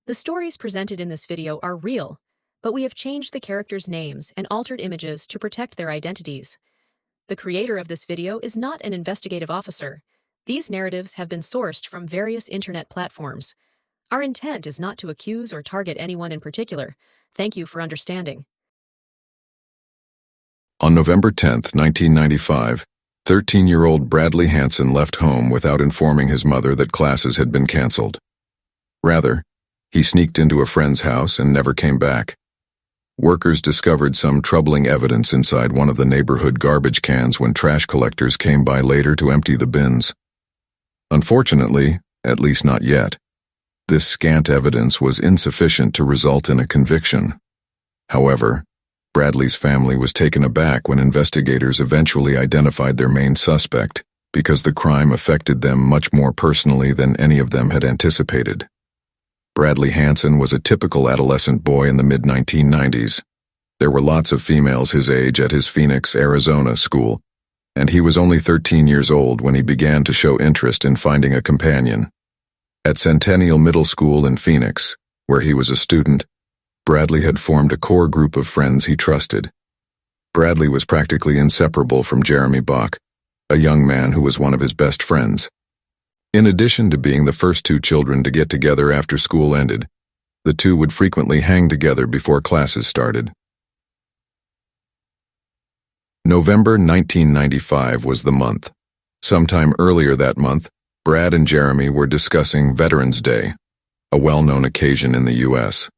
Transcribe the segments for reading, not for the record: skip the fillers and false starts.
The stories presented in this video are real, but we have changed the characters' names and altered images to protect their identities. The creator of this video is not an investigative officer. These narratives have been sourced from various internet platforms. Our intent is not to accuse or target anyone in particular. Thank you for understanding. On November 10, 1995, 13-year-old Bradley Hansen left home without informing his mother that classes had been canceled. Rather, he sneaked into a friend's house and never came back. Workers discovered some troubling evidence inside one of the neighborhood garbage cans when trash collectors came by later to empty the bins. Unfortunately, at least not yet, this scant evidence was insufficient to result in a conviction. However, Bradley's family was taken aback when investigators eventually identified their main suspect, because the crime affected them much more personally than any of them had anticipated. Bradley Hansen was a typical adolescent boy in the mid-1990s. There were lots of females his age at his Phoenix, Arizona school, and he was only 13 years old when he began to show interest in finding a companion. At Centennial Middle School in Phoenix, where he was a student, Bradley had formed a core group of friends he trusted. Bradley was practically inseparable from Jeremy Bach, a young man who was one of his best friends. In addition to being the first two children to get together after school ended, the two would frequently hang together before classes started. November 1995 was the month. Sometime earlier that month, Brad and Jeremy were discussing Veterans Day, a well-known occasion in the U.S.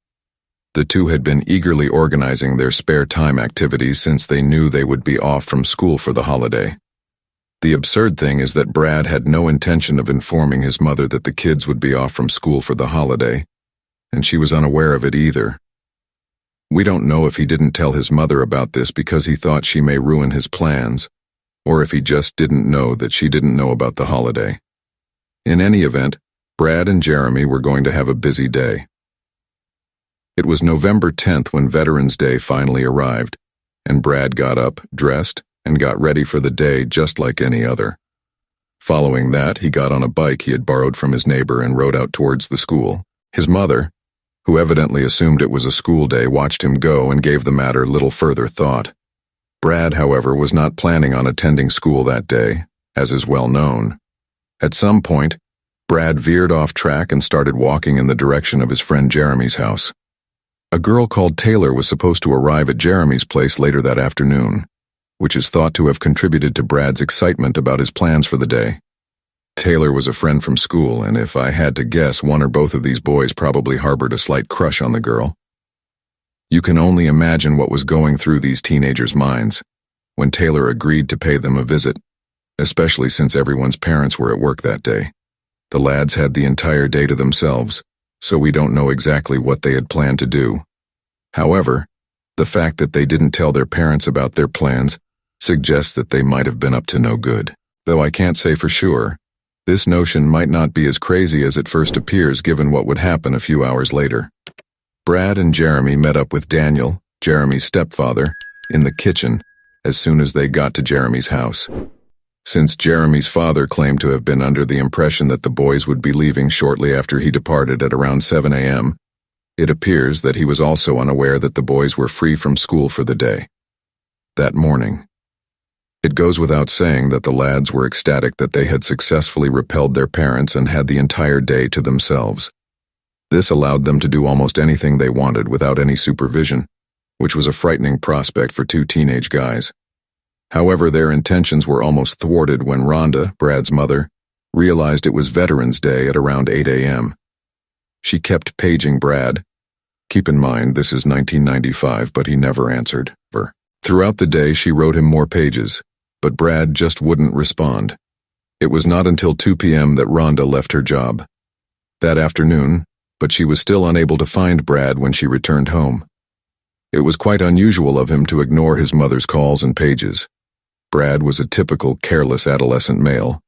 The two had been eagerly organizing their spare time activities since they knew they would be off from school for the holiday. The absurd thing is that Brad had no intention of informing his mother that the kids would be off from school for the holiday, and she was unaware of it either. We don't know if he didn't tell his mother about this because he thought she may ruin his plans, or if he just didn't know that she didn't know about the holiday. In any event, Brad and Jeremy were going to have a busy day. It was November 10th when Veterans Day finally arrived, and Brad got up, dressed, and got ready for the day just like any other. Following that, he got on a bike he had borrowed from his neighbor and rode out towards the school. His mother, who evidently assumed it was a school day, watched him go and gave the matter little further thought. Brad, however, was not planning on attending school that day, as is well known. At some point, Brad veered off track and started walking in the direction of his friend Jeremy's house. A girl called Taylor was supposed to arrive at Jeremy's place later that afternoon, which is thought to have contributed to Brad's excitement about his plans for the day. Taylor was a friend from school, and if I had to guess, one or both of these boys probably harbored a slight crush on the girl. You can only imagine what was going through these teenagers' minds when Taylor agreed to pay them a visit, especially since everyone's parents were at work that day. The lads had the entire day to themselves, so we don't know exactly what they had planned to do. However, the fact that they didn't tell their parents about their plans suggests that they might have been up to no good. Though I can't say for sure, this notion might not be as crazy as it first appears given what would happen a few hours later. Brad and Jeremy met up with Daniel, Jeremy's stepfather, in the kitchen as soon as they got to Jeremy's house. Since Jeremy's father claimed to have been under the impression that the boys would be leaving shortly after he departed at around 7 a.m., it appears that he was also unaware that the boys were free from school for the day. That morning, it goes without saying that the lads were ecstatic that they had successfully repelled their parents and had the entire day to themselves. This allowed them to do almost anything they wanted without any supervision, which was a frightening prospect for two teenage guys. However, their intentions were almost thwarted when Rhonda, Brad's mother, realized it was Veterans Day at around 8 a.m. She kept paging Brad. Keep in mind, this is 1995, but he never answered her. Throughout the day, she wrote him more pages, but Brad just wouldn't respond. It was not until 2 p.m. that Rhonda left her job that afternoon, but she was still unable to find Brad when she returned home. It was quite unusual of him to ignore his mother's calls and pages. Brad was a typical careless adolescent male,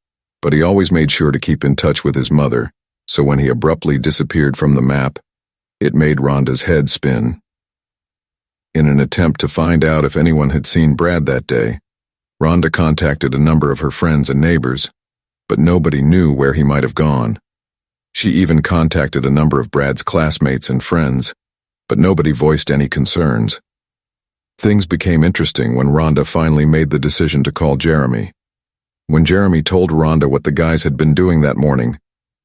but he always made sure to keep in touch with his mother, so when he abruptly disappeared from the map, it made Rhonda's head spin. In an attempt to find out if anyone had seen Brad that day, Rhonda contacted a number of her friends and neighbors, but nobody knew where he might have gone. She even contacted a number of Brad's classmates and friends, but nobody voiced any concerns. Things became interesting when Rhonda finally made the decision to call Jeremy. When Jeremy told Rhonda what the guys had been doing that morning,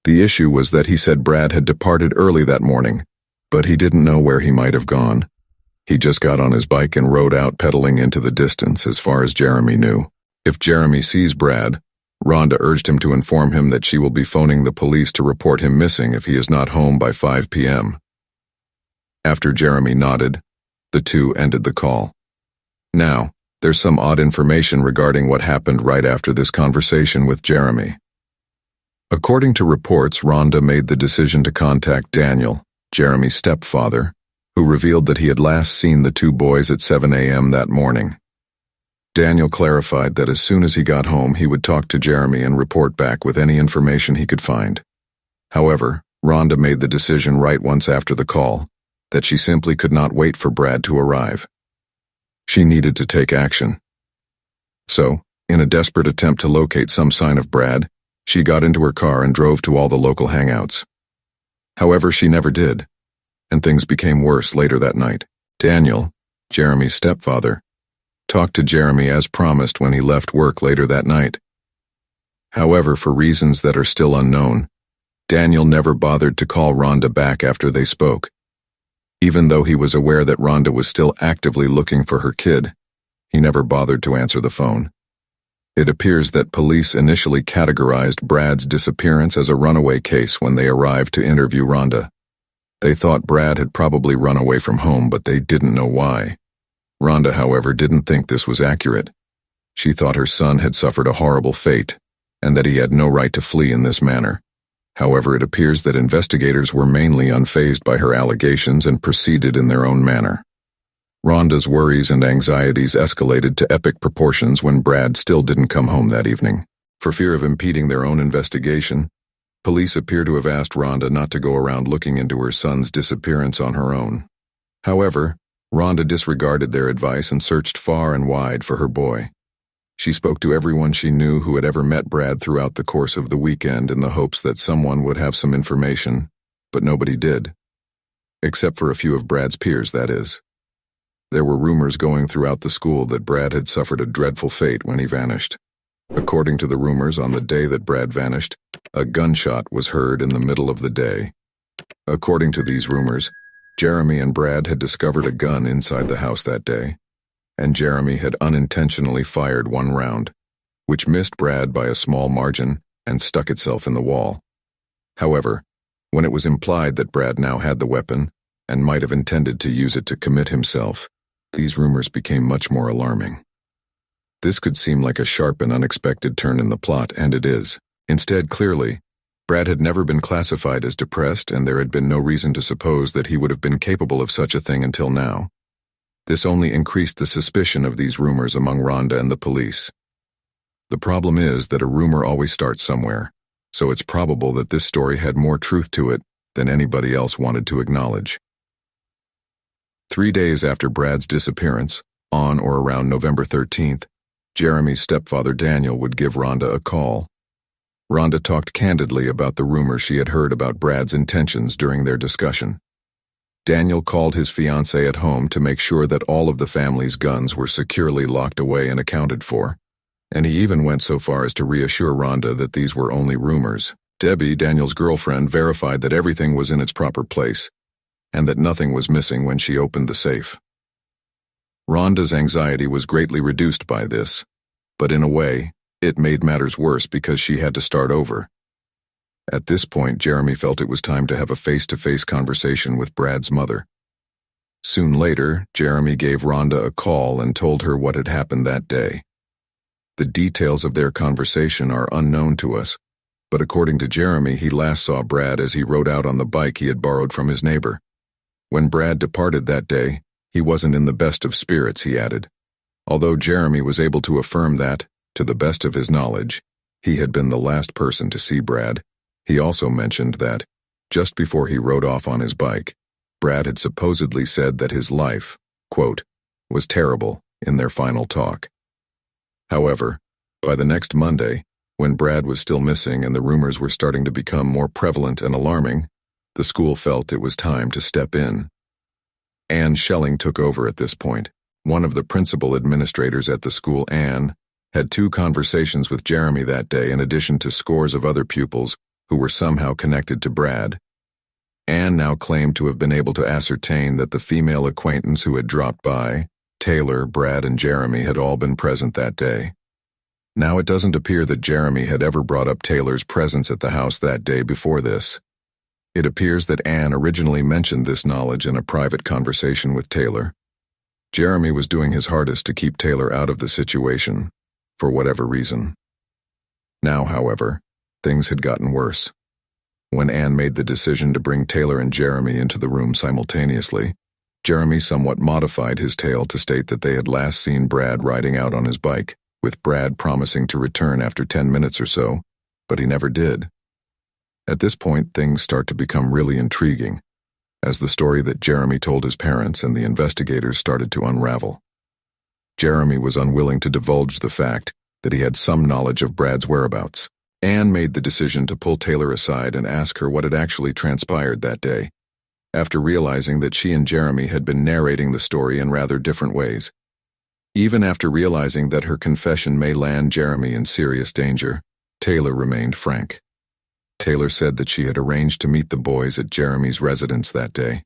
the issue was that he said Brad had departed early that morning, but he didn't know where he might have gone. He just got on his bike and rode out pedaling into the distance as far as Jeremy knew. If Jeremy sees Brad, Rhonda urged him to inform him that she will be phoning the police to report him missing if he is not home by 5 p.m. After Jeremy nodded, the two ended the call. Now, there's some odd information regarding what happened right after this conversation with Jeremy. According to reports, Rhonda made the decision to contact Daniel, Jeremy's stepfather, who revealed that he had last seen the two boys at 7 a.m. that morning. Daniel clarified that as soon as he got home, he would talk to Jeremy and report back with any information he could find. However, Rhonda made the decision right once after the call that she simply could not wait for Brad to arrive. She needed to take action. So, in a desperate attempt to locate some sign of Brad, she got into her car and drove to all the local hangouts. However, she never did, and things became worse later that night. Daniel, Jeremy's stepfather, talked to Jeremy as promised when he left work later that night. However, for reasons that are still unknown, Daniel never bothered to call Rhonda back after they spoke. Even though he was aware that Rhonda was still actively looking for her kid, he never bothered to answer the phone. It appears that police initially categorized Brad's disappearance as a runaway case when they arrived to interview Rhonda. They thought Brad had probably run away from home, but they didn't know why. Rhonda, however, didn't think this was accurate. She thought her son had suffered a horrible fate, and that he had no right to flee in this manner. However, it appears that investigators were mainly unfazed by her allegations and proceeded in their own manner. Rhonda's worries and anxieties escalated to epic proportions when Brad still didn't come home that evening. For fear of impeding their own investigation, police appear to have asked Rhonda not to go around looking into her son's disappearance on her own. However, Rhonda disregarded their advice and searched far and wide for her boy. She spoke to everyone she knew who had ever met Brad throughout the course of the weekend in the hopes that someone would have some information, but nobody did. Except for a few of Brad's peers, that is. There were rumors going throughout the school that Brad had suffered a dreadful fate when he vanished. According to the rumors, on the day that Brad vanished, a gunshot was heard in the middle of the day. According to these rumors, Jeremy and Brad had discovered a gun inside the house that day, and Jeremy had unintentionally fired one round, which missed Brad by a small margin and stuck itself in the wall. However, when it was implied that Brad now had the weapon and might have intended to use it to commit himself, these rumors became much more alarming. This could seem like a sharp and unexpected turn in the plot, and it is. Instead, clearly, Brad had never been classified as depressed, and there had been no reason to suppose that he would have been capable of such a thing until now. This only increased the suspicion of these rumors among Rhonda and the police. The problem is that a rumor always starts somewhere, so it's probable that this story had more truth to it than anybody else wanted to acknowledge. 3 days after Brad's disappearance, on or around November 13th, Jeremy's stepfather Daniel would give Rhonda a call. Rhonda talked candidly about the rumors she had heard about Brad's intentions during their discussion. Daniel called his fiancée at home to make sure that all of the family's guns were securely locked away and accounted for, and he even went so far as to reassure Rhonda that these were only rumors. Debbie, Daniel's girlfriend, verified that everything was in its proper place, and that nothing was missing when she opened the safe. Rhonda's anxiety was greatly reduced by this, but in a way, it made matters worse because she had to start over. At this point, Jeremy felt it was time to have a face-to-face conversation with Brad's mother. Soon later, Jeremy gave Rhonda a call and told her what had happened that day. The details of their conversation are unknown to us, but according to Jeremy, he last saw Brad as he rode out on the bike he had borrowed from his neighbor. When Brad departed that day, he wasn't in the best of spirits, he added. Although Jeremy was able to affirm that, to the best of his knowledge, he had been the last person to see Brad, he also mentioned that, just before he rode off on his bike, Brad had supposedly said that his life, quote, was terrible in their final talk. However, by the next Monday, When Brad was still missing and the rumors were starting to become more prevalent and alarming, the school felt it was time to step in. Anne Schelling took over at this point. One of the principal administrators at the school, Anne, had 2 conversations with Jeremy that day in addition to scores of other pupils who were somehow connected to Brad. Anne now claimed to have been able to ascertain that the female acquaintance who had dropped by, Taylor, Brad, and Jeremy, had all been present that day. Now it doesn't appear that Jeremy had ever brought up Taylor's presence at the house that day before this. It appears that Anne originally mentioned this knowledge in a private conversation with Taylor. Jeremy was doing his hardest to keep Taylor out of the situation, for whatever reason. Now, however, things had gotten worse. When Anne made the decision to bring Taylor and Jeremy into the room simultaneously, Jeremy somewhat modified his tale to state that they had last seen Brad riding out on his bike, with Brad promising to return after 10 minutes or so, but he never did. At this point, things start to become really intriguing, as the story that Jeremy told his parents and the investigators started to unravel. Jeremy was unwilling to divulge the fact that he had some knowledge of Brad's whereabouts. Anne made the decision to pull Taylor aside and ask her what had actually transpired that day, after realizing that she and Jeremy had been narrating the story in rather different ways. Even after realizing that her confession may land Jeremy in serious danger, Taylor remained frank. Taylor said that she had arranged to meet the boys at Jeremy's residence that day.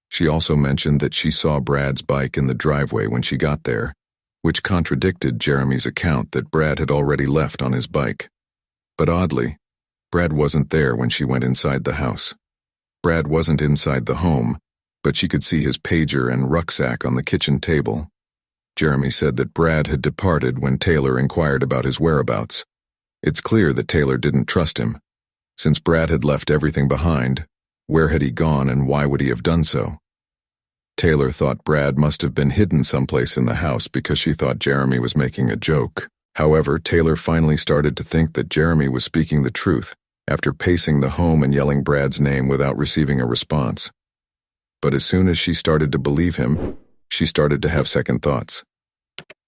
She also mentioned that she saw Brad's bike in the driveway when she got there, which contradicted Jeremy's account that Brad had already left on his bike. But oddly, Brad wasn't there when she went inside the house. Brad wasn't inside the home, but she could see his pager and rucksack on the kitchen table. Jeremy said that Brad had departed when Taylor inquired about his whereabouts. It's clear that Taylor didn't trust him. Since Brad had left everything behind, where had he gone and why would he have done so? Taylor thought Brad must have been hidden someplace in the house because she thought Jeremy was making a joke. However, Taylor finally started to think that Jeremy was speaking the truth after pacing the home and yelling Brad's name without receiving a response. But as soon as she started to believe him, she started to have second thoughts.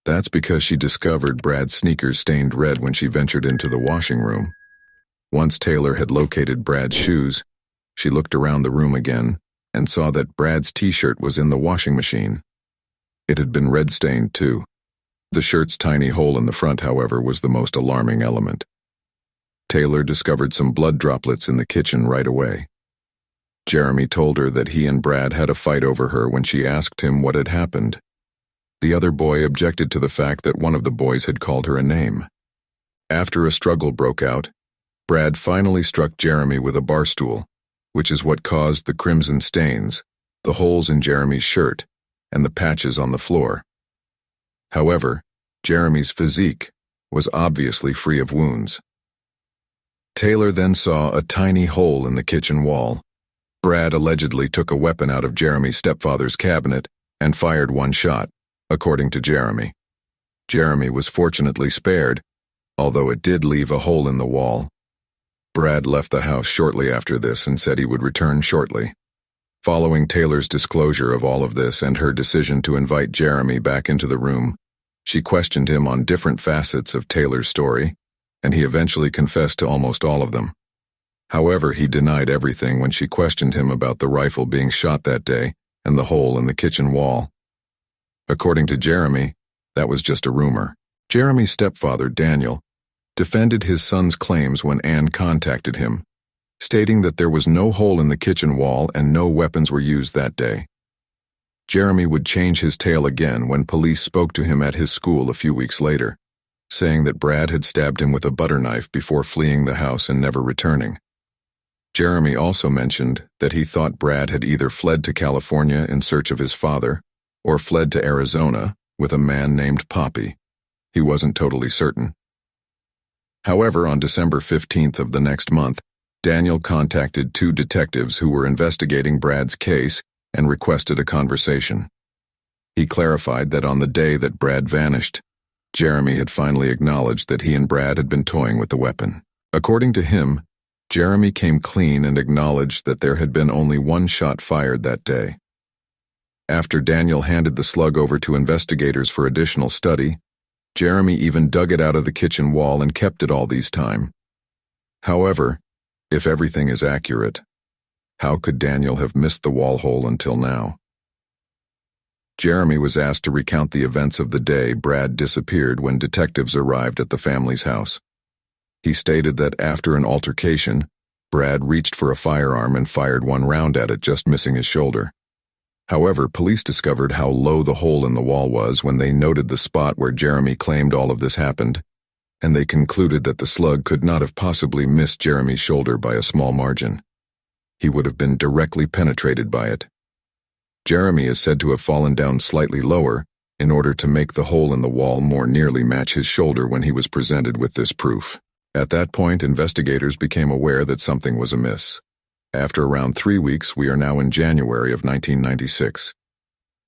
That's because she discovered Brad's sneakers stained red when she ventured into the washing room. Once Taylor had located Brad's shoes, she looked around the room again and saw that Brad's t-shirt was in the washing machine. It had been red-stained too. The shirt's tiny hole in the front, however, was the most alarming element. Taylor discovered some blood droplets in the kitchen right away. Jeremy told her that he and Brad had a fight over her when she asked him what had happened. The other boy objected to the fact that one of the boys had called her a name. After a struggle broke out, Brad finally struck Jeremy with a bar stool, which is what caused the crimson stains, the holes in Jeremy's shirt, and the patches on the floor. However, Jeremy's physique was obviously free of wounds. Taylor then saw a tiny hole in the kitchen wall. Brad allegedly took a weapon out of Jeremy's stepfather's cabinet and fired one shot, according to Jeremy. Jeremy was fortunately spared, although it did leave a hole in the wall. Brad left the house shortly after this and said he would return shortly. Following Taylor's disclosure of all of this and her decision to invite Jeremy back into the room, she questioned him on different facets of Taylor's story, and he eventually confessed to almost all of them. However, he denied everything when she questioned him about the rifle being shot that day and the hole in the kitchen wall. According to Jeremy, that was just a rumor. Jeremy's stepfather, Daniel, defended his son's claims when Anne contacted him, stating that there was no hole in the kitchen wall and no weapons were used that day. Jeremy would change his tale again when police spoke to him at his school a few weeks later, saying that Brad had stabbed him with a butter knife before fleeing the house and never returning. Jeremy also mentioned that he thought Brad had either fled to California in search of his father or fled to Arizona with a man named Poppy. He wasn't totally certain. However, on December 15th of the next month, Daniel contacted 2 detectives who were investigating Brad's case and requested a conversation. He clarified that on the day that Brad vanished, Jeremy had finally acknowledged that he and Brad had been toying with the weapon. According to him, Jeremy came clean and acknowledged that there had been only one shot fired that day. After Daniel handed the slug over to investigators for additional study, Jeremy even dug it out of the kitchen wall and kept it all these time. However, if everything is accurate, how could Daniel have missed the wall hole until now? Jeremy was asked to recount the events of the day Brad disappeared when detectives arrived at the family's house. He stated that after an altercation, Brad reached for a firearm and fired one round at it, just missing his shoulder. However, police discovered how low the hole in the wall was when they noted the spot where Jeremy claimed all of this happened, and they concluded that the slug could not have possibly missed Jeremy's shoulder by a small margin. He would have been directly penetrated by it. Jeremy is said to have fallen down slightly lower in order to make the hole in the wall more nearly match his shoulder when he was presented with this proof. At that point, investigators became aware that something was amiss. After around 3 weeks, we are now in January of 1996.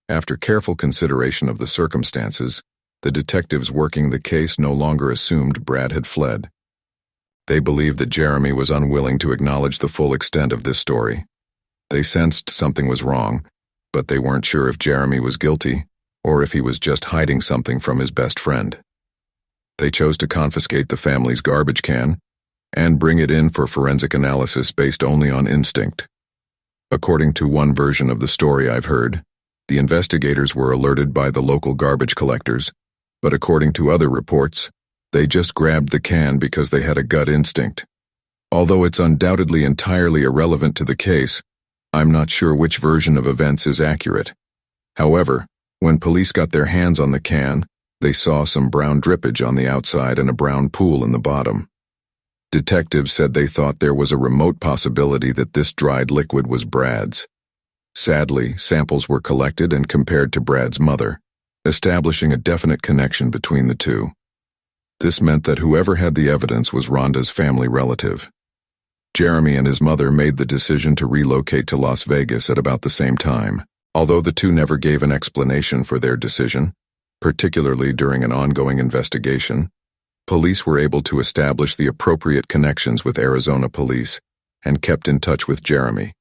After careful consideration of the circumstances, the detectives working the case no longer assumed Brad had fled. They believed that Jeremy was unwilling to acknowledge the full extent of this story. They sensed something was wrong, but they weren't sure if Jeremy was guilty or if he was just hiding something from his best friend. They chose to confiscate the family's garbage can and bring it in for forensic analysis based only on instinct. According to one version of the story I've heard, the investigators were alerted by the local garbage collectors, but according to other reports, they just grabbed the can because they had a gut instinct. Although it's undoubtedly entirely irrelevant to the case, I'm not sure which version of events is accurate. However, when police got their hands on the can, they saw some brown drippage on the outside and a brown pool in the bottom. Detectives said they thought there was a remote possibility that this dried liquid was Brad's. Sadly, samples were collected and compared to Brad's mother, establishing a definite connection between the two. This meant that whoever had the evidence was Rhonda's family relative. Jeremy and his mother made the decision to relocate to Las Vegas at about the same time. Although the two never gave an explanation for their decision, particularly during an ongoing investigation, police were able to establish the appropriate connections with Arizona police and kept in touch with Jeremy.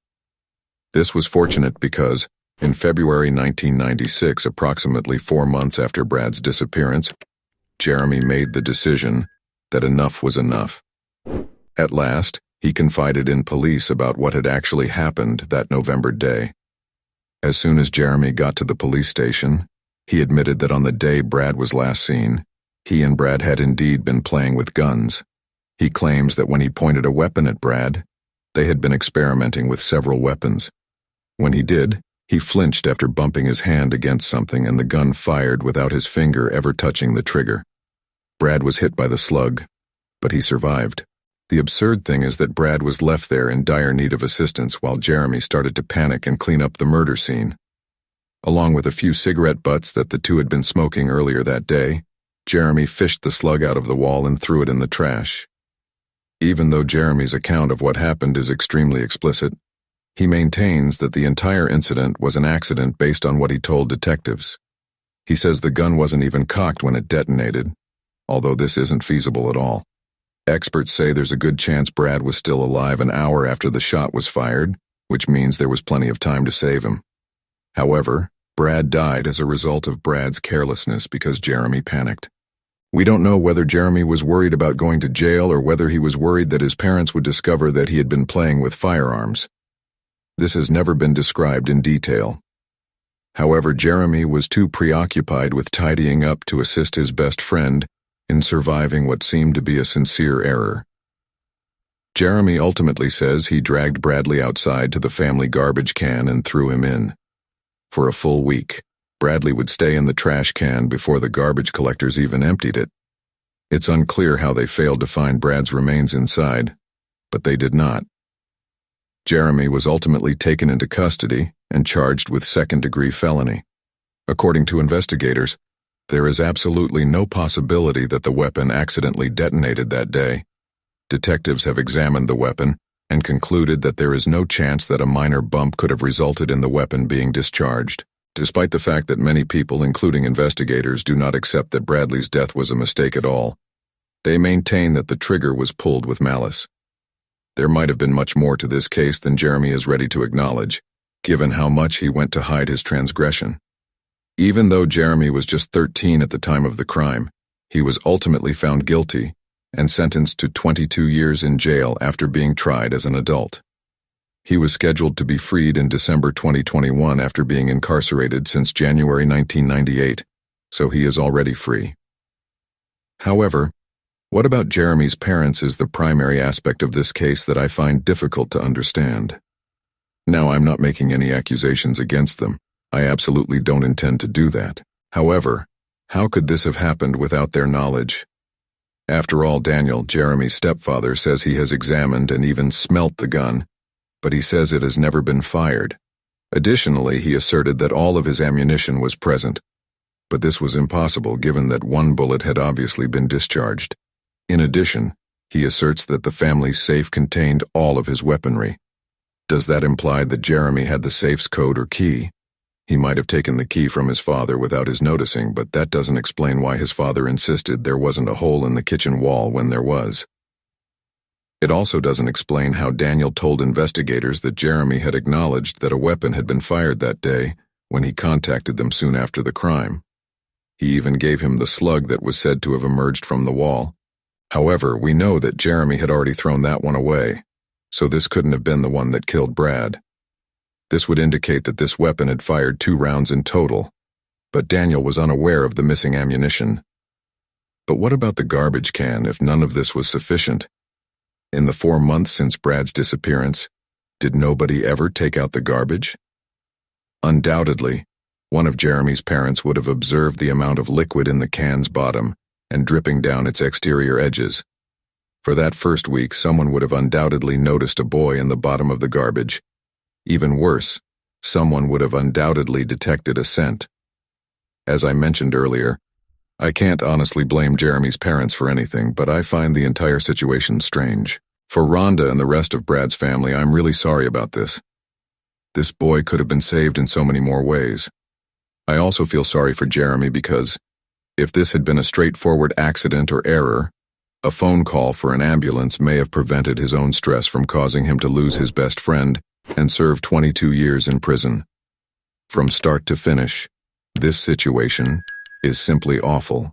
This was fortunate because, in February 1996, approximately 4 months after Brad's disappearance, Jeremy made the decision that enough was enough. At last, he confided in police about what had actually happened that November day. As soon as Jeremy got to the police station, he admitted that on the day Brad was last seen, he and Brad had indeed been playing with guns. He claims that when he pointed a weapon at Brad, they had been experimenting with several weapons. When he did, he flinched after bumping his hand against something and the gun fired without his finger ever touching the trigger. Brad was hit by the slug, but he survived. The absurd thing is that Brad was left there in dire need of assistance while Jeremy started to panic and clean up the murder scene. Along with a few cigarette butts that the two had been smoking earlier that day, Jeremy fished the slug out of the wall and threw it in the trash. Even though Jeremy's account of what happened is extremely explicit, he maintains that the entire incident was an accident based on what he told detectives. He says the gun wasn't even cocked when it detonated, although this isn't feasible at all. Experts say there's a good chance Brad was still alive an hour after the shot was fired, which means there was plenty of time to save him. However, Brad died as a result of Brad's carelessness because Jeremy panicked. We don't know whether Jeremy was worried about going to jail or whether he was worried that his parents would discover that he had been playing with firearms. This has never been described in detail. However, Jeremy was too preoccupied with tidying up to assist his best friend in surviving what seemed to be a sincere error. Jeremy ultimately says he dragged Bradley outside to the family garbage can and threw him in. For a full week, Bradley would stay in the trash can before the garbage collectors even emptied it. It's unclear how they failed to find Brad's remains inside, but they did not. Jeremy was ultimately taken into custody and charged with second-degree felony. According to investigators, there is absolutely no possibility that the weapon accidentally detonated that day. Detectives have examined the weapon and concluded that there is no chance that a minor bump could have resulted in the weapon being discharged, despite the fact that many people, including investigators, do not accept that Bradley's death was a mistake at all. They maintain that the trigger was pulled with malice. There might have been much more to this case than Jeremy is ready to acknowledge, given how much he went to hide his transgression. Even though Jeremy was just 13 at the time of the crime, He was ultimately found guilty and sentenced to 22 years in jail after being tried as an adult. He was scheduled to be freed in December 2021 after being incarcerated since January 1998, so he is already free. However, what about Jeremy's parents is the primary aspect of this case that I find difficult to understand. Now, I'm not making any accusations against them. I absolutely don't intend to do that. However, how could this have happened without their knowledge? After all, Daniel, Jeremy's stepfather, says he has examined and even smelt the gun, but he says it has never been fired. Additionally, he asserted that all of his ammunition was present, but this was impossible given that one bullet had obviously been discharged. In addition, he asserts that the family's safe contained all of his weaponry. Does that imply that Jeremy had the safe's code or key? He might have taken the key from his father without his noticing, but that doesn't explain why his father insisted there wasn't a hole in the kitchen wall when there was. It also doesn't explain how Daniel told investigators that Jeremy had acknowledged that a weapon had been fired that day when he contacted them soon after the crime. He even gave him the slug that was said to have emerged from the wall. However, we know that Jeremy had already thrown that one away, so this couldn't have been the one that killed Brad. This would indicate that this weapon had fired 2 rounds in total, but Daniel was unaware of the missing ammunition. But what about the garbage can if none of this was sufficient? In the 4 months since Brad's disappearance, did nobody ever take out the garbage? Undoubtedly, one of Jeremy's parents would have observed the amount of liquid in the can's bottom and dripping down its exterior edges. For that first week, someone would have undoubtedly noticed a boy in the bottom of the garbage. Even worse, someone would have undoubtedly detected a scent. As I mentioned earlier, I can't honestly blame Jeremy's parents for anything, but I find the entire situation strange. For Rhonda and the rest of Brad's family, I'm really sorry about this. This boy could have been saved in so many more ways. I also feel sorry for Jeremy because, if this had been a straightforward accident or error, a phone call for an ambulance may have prevented his own stress from causing him to lose his best friend and serve 22 years in prison. From start to finish, this situation is simply awful.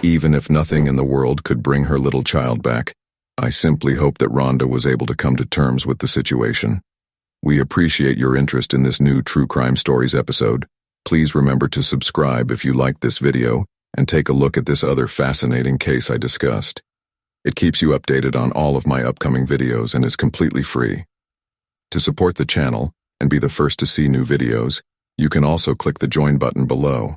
Even if nothing in the world could bring her little child back, I simply hope that Rhonda was able to come to terms with the situation. We appreciate your interest in this new True Crime Stories episode. Please remember to subscribe if you liked this video and take a look at this other fascinating case I discussed. It keeps you updated on all of my upcoming videos and is completely free. To support the channel and be the first to see new videos, you can also click the join button below.